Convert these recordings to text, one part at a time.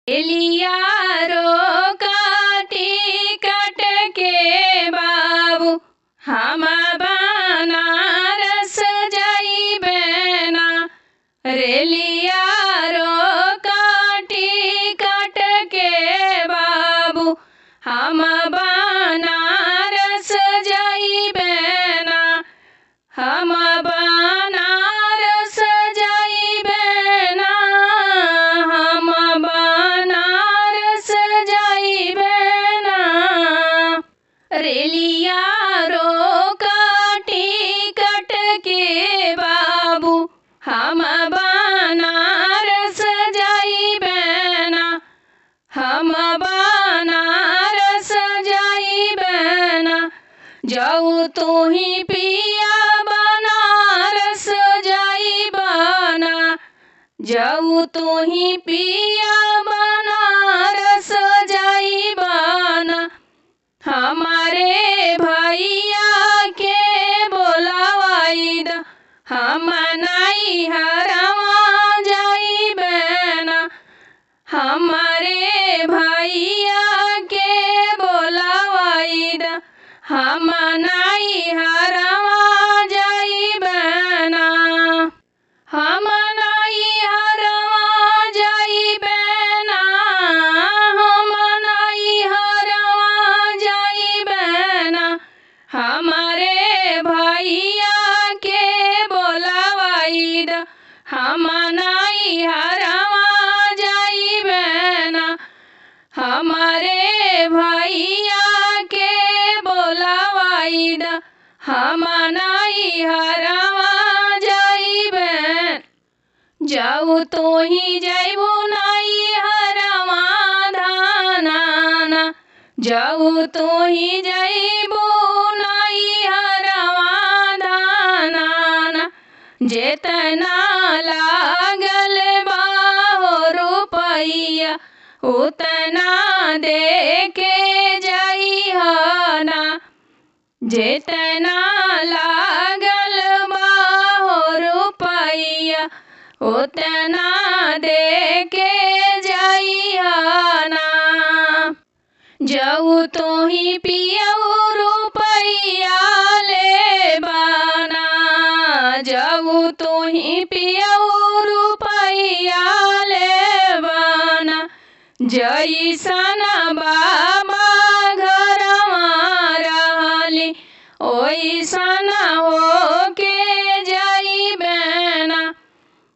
एलिया रो काटी कट के बाबू हम बनारस जाइबे ना। रेलिया रो काटी कट के बाबू हम बनारस जाइबे ना। हम बनारस जाइबे ना। हम बनारस जाइबे ना। रेलिया रो काटी कट के बाबू हम बनारस जाइबे ना। हम बनारस जाइबे ना। जाऊ तू ही पिया बनारस जाइबा ना। जाऊ तू ही पिया बनारस जाइबा ना। हमारे भैया के बोलावाई दा। हम नाई हरवा जाइबे ना। हमारे भैया के बोलावाई दा। हम नाई हरवा जाइबे ना। हम नाई हरवा जाइबे ना। हम नाई हरवा जाइबे ना। हमारे भैया के बोलावाई दा। हम नाई हरवा जाइबे ना। हमारे भैया के बोलावाई दा। हम नाई हरवा जाइबे। जाऊ तो ही जाइबो नाई हरवा धाना। जाऊ तो ही जाइबो नाई हरवा धाना। जेतना लागल बाहो रुपैया उतना दे के जाइहना। जेतना लागल बाहो रुपैया उतना दे के जाइहना। जाऊ तो ही पियऊ रुपैया लेबाना। जाऊ तो ही पियऊ रुपैया लेबाना। जैसन बाबा घरवा रहली ओइसन होके जाइबे ना।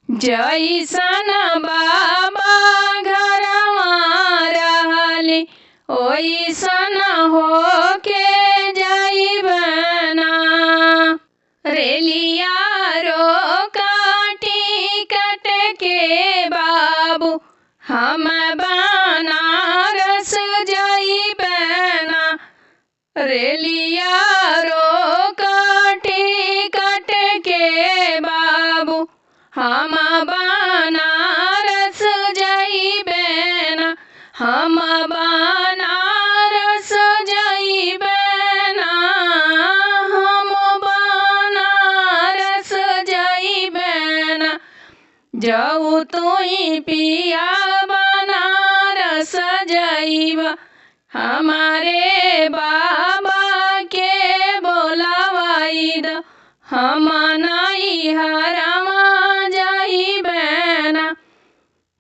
जैसन बाबा घरवा रहली ओइसन होके जाइबे ना। रेलिया रो काटी कट के बाबू हम बनारस जाइबे ना। रेलिया रो काटी कट के बाबू हम बनारस जाइबे ना। हम बनारस जाइबे ना। हम बनारस जाइबे ना। जाऊ तू ही पिया बनारस जाइबा। हमारे बाबा के बोलावाई दा। हम नाई हरवा जाइबे ना।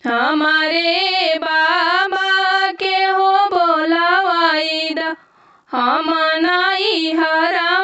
हमारे बाबा के हो बोलावाई दा। हम नाई हरवा